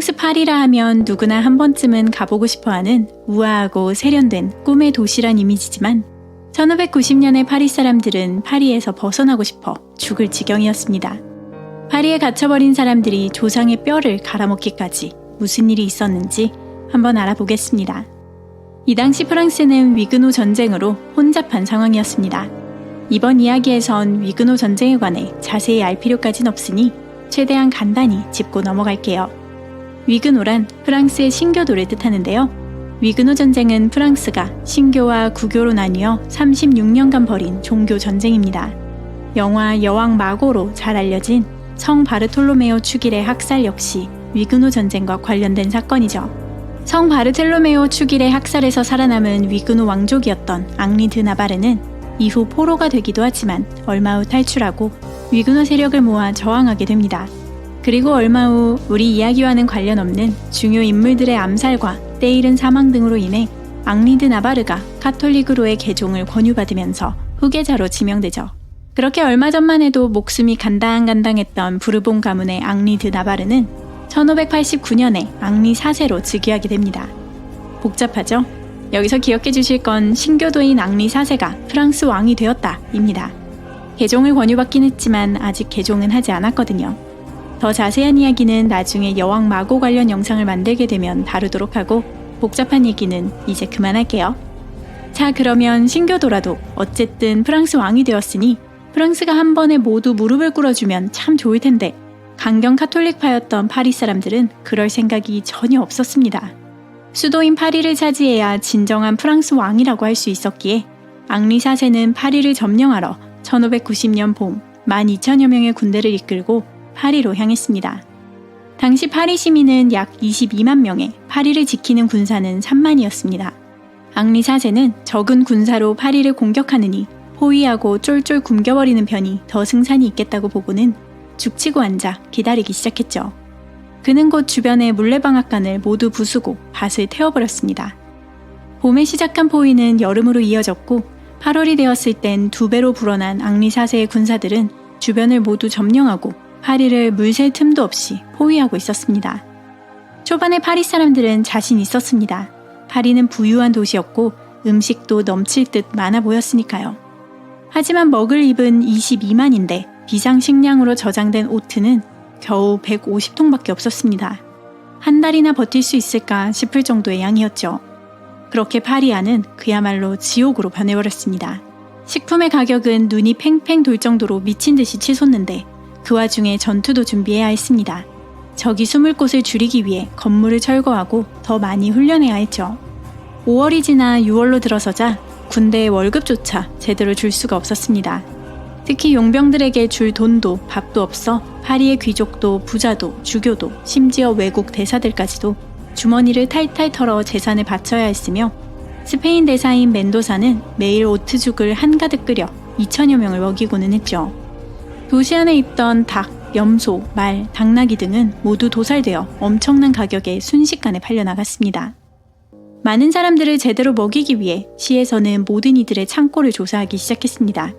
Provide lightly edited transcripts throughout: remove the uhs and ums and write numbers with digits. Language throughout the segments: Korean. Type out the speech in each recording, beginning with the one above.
프랑스 파리라 하면 누구나 한 번쯤은 가보고 싶어하는 우아하고 세련된 꿈의 도시란 이미지지만 1590년의 파리 사람들은 파리에서 벗어나고 싶어 죽을 지경이었습니다. 파리에 갇혀버린 사람들이 조상의 뼈를 갈아먹기까지 무슨 일이 있었는지 한번 알아보겠습니다. 이 당시 프랑스는 위그노 전쟁으로 혼잡한 상황이었습니다. 이번 이야기에선 위그노 전쟁에 관해 자세히 알 필요까진 없으니 최대한 간단히 짚고 넘어갈게요. 위그노란 프랑스의 신교도를 뜻하는데요. 위그노 전쟁은 프랑스가 신교와 구교로 나뉘어 36년간 벌인 종교 전쟁입니다. 영화 여왕 마고로 잘 알려진 성 바르톨로메오 축일의 학살 역시 위그노 전쟁과 관련된 사건이죠. 성 바르톨로메오 축일의 학살에서 살아남은 위그노 왕족이었던 앙리 드 나바르는 이후 포로가 되기도 하지만 얼마 후 탈출하고 위그노 세력을 모아 저항하게 됩니다. 그리고 얼마 후 우리 이야기와는 관련 없는 중요 인물들의 암살과 때이른 사망 등으로 인해 앙리 드 나바르가 카톨릭으로의 개종을 권유받으면서 후계자로 지명되죠. 그렇게 얼마 전만 해도 목숨이 간당간당했던 부르봉 가문의 앙리 드 나바르는 1589년에 앙리 4세로 즉위하게 됩니다. 복잡하죠? 여기서 기억해 주실 건 신교도인 앙리 4세가 프랑스 왕이 되었다 입니다. 개종을 권유받긴 했지만 아직 개종은 하지 않았거든요. 더 자세한 이야기는 나중에 여왕 마고 관련 영상을 만들게 되면 다루도록 하고 복잡한 얘기는 이제 그만할게요. 자, 그러면 신교도라도 어쨌든 프랑스 왕이 되었으니 프랑스가 한 번에 모두 무릎을 꿇어주면 참 좋을 텐데 강경 카톨릭파였던 파리 사람들은 그럴 생각이 전혀 없었습니다. 수도인 파리를 차지해야 진정한 프랑스 왕이라고 할 수 있었기에 앙리 4세는 파리를 점령하러 1590년 봄 12,000여 명의 군대를 이끌고 파리로 향했습니다. 당시 파리 시민은 약 22만 명에 파리를 지키는 군사는 3만이었습니다. 앙리 4세는 적은 군사로 파리를 공격하느니 포위하고 쫄쫄 굶겨버리는 편이 더 승산이 있겠다고 보고는 죽치고 앉아 기다리기 시작했죠. 그는 곧 주변의 물레방앗간을 모두 부수고 밭을 태워버렸습니다. 봄에 시작한 포위는 여름으로 이어졌고 8월이 되었을 땐 2배로 불어난 앙리 4세의 군사들은 주변을 모두 점령하고 파리를 물샐 틈도 없이 포위하고 있었습니다. 초반에 파리 사람들은 자신 있었습니다. 파리는 부유한 도시였고 음식도 넘칠 듯 많아 보였으니까요. 하지만 먹을 입은 22만인데 비상식량으로 저장된 오트는 겨우 150통밖에 없었습니다. 한 달이나 버틸 수 있을까 싶을 정도의 양이었죠. 그렇게 파리안은 그야말로 지옥으로 변해버렸습니다. 식품의 가격은 눈이 팽팽 돌 정도로 미친 듯이 치솟는데 그 와중에 전투도 준비해야 했습니다. 적이 숨을 곳을 줄이기 위해 건물을 철거하고 더 많이 훈련해야 했죠. 5월이 지나 6월로 들어서자 군대의 월급조차 제대로 줄 수가 없었습니다. 특히 용병들에게 줄 돈도 밥도 없어 파리의 귀족도 부자도 주교도 심지어 외국 대사들까지도 주머니를 탈탈 털어 재산을 바쳐야 했으며 스페인 대사인 멘도사는 매일 오트죽을 한가득 끓여 2,000여 명을 먹이고는 했죠. 도시 안에 있던 닭, 염소, 말, 당나귀 등은 모두 도살되어 엄청난 가격에 순식간에 팔려나갔습니다. 많은 사람들을 제대로 먹이기 위해 시에서는 모든 이들의 창고를 조사하기 시작했습니다.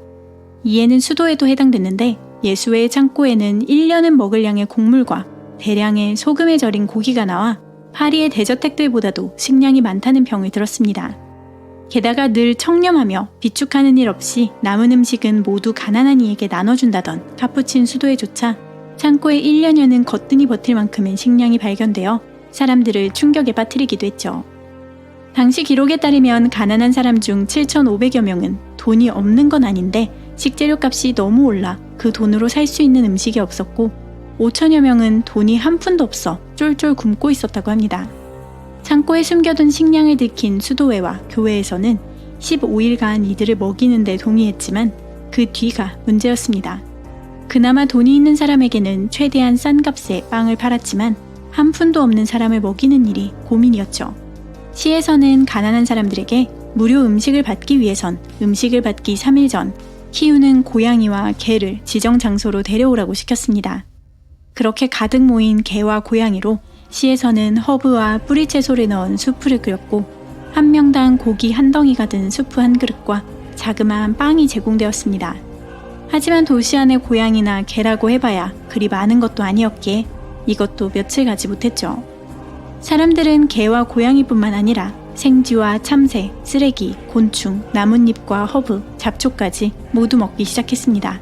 이에는 수도에도 해당됐는데 예수회의 창고에는 1년은 먹을 양의 곡물과 대량의 소금에 절인 고기가 나와 파리의 대저택들보다도 식량이 많다는 평을 들었습니다. 게다가 늘 청렴하며 비축하는 일 없이 남은 음식은 모두 가난한 이에게 나눠준다던 카푸친 수도에조차 창고에 1년여는 거뜬히 버틸 만큼의 식량이 발견되어 사람들을 충격에 빠뜨리기도 했죠. 당시 기록에 따르면 가난한 사람 중 7,500여 명은 돈이 없는 건 아닌데 식재료 값이 너무 올라 그 돈으로 살 수 있는 음식이 없었고 5,000여 명은 돈이 한 푼도 없어 쫄쫄 굶고 있었다고 합니다. 창고에 숨겨둔 식량을 들킨 수도회와 교회에서는 15일간 이들을 먹이는 데 동의했지만 그 뒤가 문제였습니다. 그나마 돈이 있는 사람에게는 최대한 싼 값에 빵을 팔았지만 한 푼도 없는 사람을 먹이는 일이 고민이었죠. 시에서는 가난한 사람들에게 무료 음식을 받기 위해선 음식을 받기 3일 전 키우는 고양이와 개를 지정 장소로 데려오라고 시켰습니다. 그렇게 가득 모인 개와 고양이로 시에서는 허브와 뿌리채소를 넣은 수프를 끓였고 한 명당 고기 한 덩이가 든 수프 한 그릇과 자그마한 빵이 제공되었습니다. 하지만 도시 안에 고양이나 개라고 해봐야 그리 많은 것도 아니었기에 이것도 며칠 가지 못했죠. 사람들은 개와 고양이뿐만 아니라 생쥐와 참새, 쓰레기, 곤충, 나뭇잎과 허브, 잡초까지 모두 먹기 시작했습니다.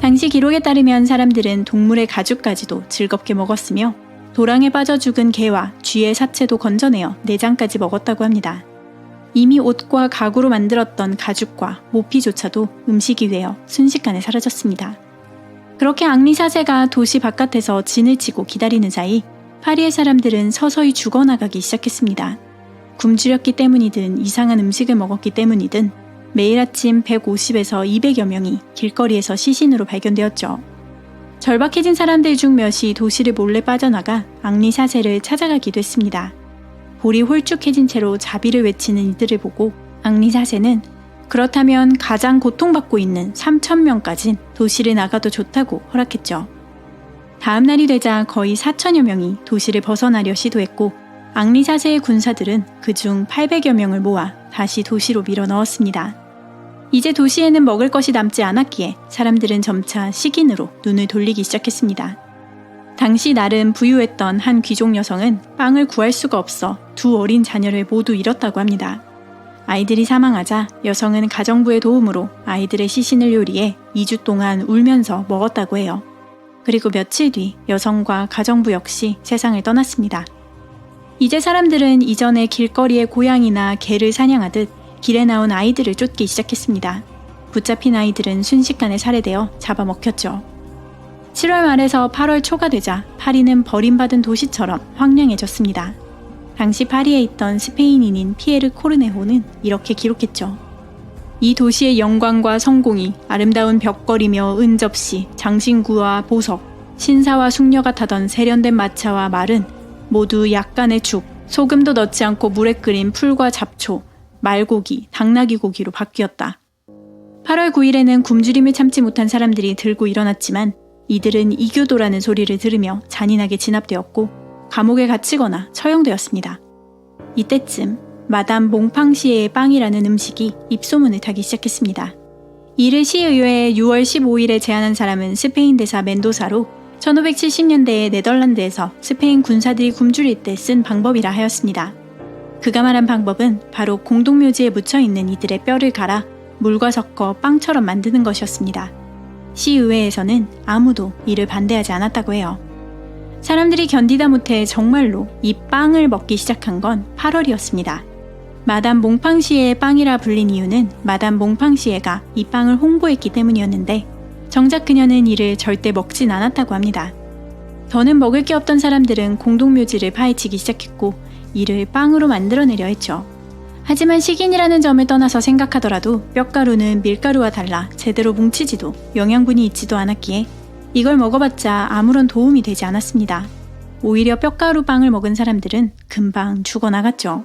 당시 기록에 따르면 사람들은 동물의 가죽까지도 즐겁게 먹었으며 도랑에 빠져 죽은 개와 쥐의 사체도 건져내어 내장까지 먹었다고 합니다. 이미 옷과 가구로 만들었던 가죽과 모피조차도 음식이 되어 순식간에 사라졌습니다. 그렇게 앙리사세가 도시 바깥에서 진을 치고 기다리는 사이 파리의 사람들은 서서히 죽어나가기 시작했습니다. 굶주렸기 때문이든 이상한 음식을 먹었기 때문이든 매일 아침 150에서 200여 명이 길거리에서 시신으로 발견되었죠. 절박해진 사람들 중 몇이 도시를 몰래 빠져나가 앙리사세를 찾아가기도 했습니다. 볼이 홀쭉해진 채로 자비를 외치는 이들을 보고 앙리사세는 그렇다면 가장 고통받고 있는 3,000명까진 도시를 나가도 좋다고 허락했죠. 다음 날이 되자 거의 4,000여 명이 도시를 벗어나려 시도했고 앙리사세의 군사들은 그중 800여 명을 모아 다시 도시로 밀어 넣었습니다. 이제 도시에는 먹을 것이 남지 않았기에 사람들은 점차 식인으로 눈을 돌리기 시작했습니다. 당시 나름 부유했던 한 귀족 여성은 빵을 구할 수가 없어 두 어린 자녀를 모두 잃었다고 합니다. 아이들이 사망하자 여성은 가정부의 도움으로 아이들의 시신을 요리해 2주 동안 울면서 먹었다고 해요. 그리고 며칠 뒤 여성과 가정부 역시 세상을 떠났습니다. 이제 사람들은 이전에 길거리에 고양이나 개를 사냥하듯 길에 나온 아이들을 쫓기 시작했습니다. 붙잡힌 아이들은 순식간에 살해되어 잡아먹혔죠. 7월 말에서 8월 초가 되자 파리는 버림받은 도시처럼 황량해졌습니다. 당시 파리에 있던 스페인인인 피에르 코르네호는 이렇게 기록했죠. 이 도시의 영광과 성공이 아름다운 벽걸이며 은접시, 장신구와 보석, 신사와 숙녀가 타던 세련된 마차와 말은 모두 약간의 죽, 소금도 넣지 않고 물에 끓인 풀과 잡초, 말고기, 당나귀 고기로 바뀌었다. 8월 9일에는 굶주림을 참지 못한 사람들이 들고 일어났지만 이들은 이교도라는 소리를 들으며 잔인하게 진압되었고 감옥에 갇히거나 처형되었습니다. 이때쯤 마담 몽팡시에의 빵이라는 음식이 입소문을 타기 시작했습니다. 이를 시의회에 6월 15일에 제안한 사람은 스페인 대사 멘도사로 1570년대에 네덜란드에서 스페인 군사들이 굶주릴 때 쓴 방법이라 하였습니다. 그가 말한 방법은 바로 공동묘지에 묻혀있는 이들의 뼈를 갈아 물과 섞어 빵처럼 만드는 것이었습니다. 시의회에서는 아무도 이를 반대하지 않았다고 해요. 사람들이 견디다 못해 정말로 이 빵을 먹기 시작한 건 8월이었습니다. 마담 몽팡시에의 빵이라 불린 이유는 마담 몽팡시에가 이 빵을 홍보했기 때문이었는데 정작 그녀는 이를 절대 먹진 않았다고 합니다. 더는 먹을 게 없던 사람들은 공동묘지를 파헤치기 시작했고 이를 빵으로 만들어내려 했죠. 하지만 식인이라는 점을 떠나서 생각하더라도 뼈가루는 밀가루와 달라 제대로 뭉치지도 영양분이 있지도 않았기에 이걸 먹어봤자 아무런 도움이 되지 않았습니다. 오히려 뼈가루 빵을 먹은 사람들은 금방 죽어나갔죠.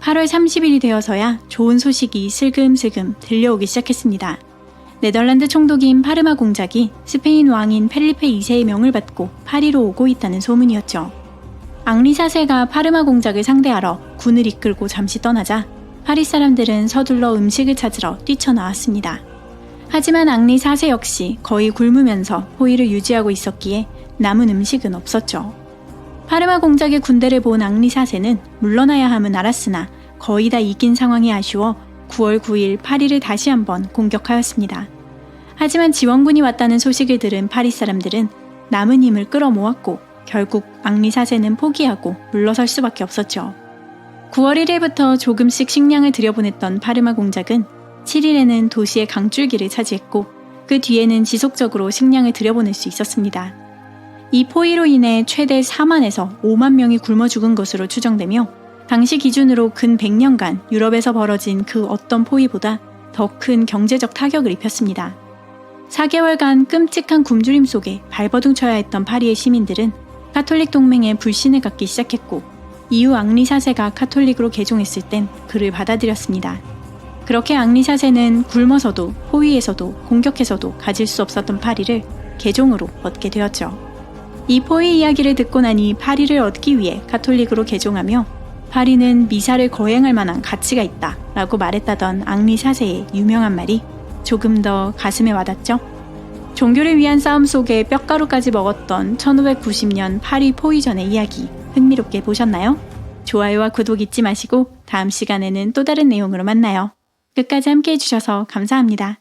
8월 30일이 되어서야 좋은 소식이 슬금슬금 들려오기 시작했습니다. 네덜란드 총독인 파르마 공작이 스페인 왕인 펠리페 2세의 명을 받고 파리로 오고 있다는 소문이었죠. 앙리사세가 파르마 공작을 상대하러 군을 이끌고 잠시 떠나자 파리 사람들은 서둘러 음식을 찾으러 뛰쳐나왔습니다. 하지만 앙리사세 역시 거의 굶으면서 호의를 유지하고 있었기에 남은 음식은 없었죠. 파르마 공작의 군대를 본 앙리사세는 물러나야 함은 알았으나 거의 다 이긴 상황이 아쉬워 9월 9일 파리를 다시 한번 공격하였습니다. 하지만 지원군이 왔다는 소식을 들은 파리 사람들은 남은 힘을 끌어모았고 결국 앙리사세는 포기하고 물러설 수밖에 없었죠. 9월 1일부터 조금씩 식량을 들여보냈던 파르마 공작은 7일에는 도시의 강줄기를 차지했고 그 뒤에는 지속적으로 식량을 들여보낼 수 있었습니다. 이 포위로 인해 최대 4만에서 5만 명이 굶어 죽은 것으로 추정되며 당시 기준으로 근 100년간 유럽에서 벌어진 그 어떤 포위보다 더 큰 경제적 타격을 입혔습니다. 4개월간 끔찍한 굶주림 속에 발버둥 쳐야 했던 파리의 시민들은 카톨릭 동맹에 불신을 갖기 시작했고 이후 앙리사세가 카톨릭으로 개종했을 땐 그를 받아들였습니다. 그렇게 앙리사세는 굶어서도 포위에서도 공격해서도 가질 수 없었던 파리를 개종으로 얻게 되었죠. 이 포위 이야기를 듣고 나니 파리를 얻기 위해 카톨릭으로 개종하며 파리는 미사를 거행할 만한 가치가 있다 라고 말했다던 앙리사세의 유명한 말이 조금 더 가슴에 와닿죠. 종교를 위한 싸움 속에 뼈가루까지 먹었던 1590년 파리 포위전의 이야기, 흥미롭게 보셨나요? 좋아요와 구독 잊지 마시고 다음 시간에는 또 다른 내용으로 만나요. 끝까지 함께 해주셔서 감사합니다.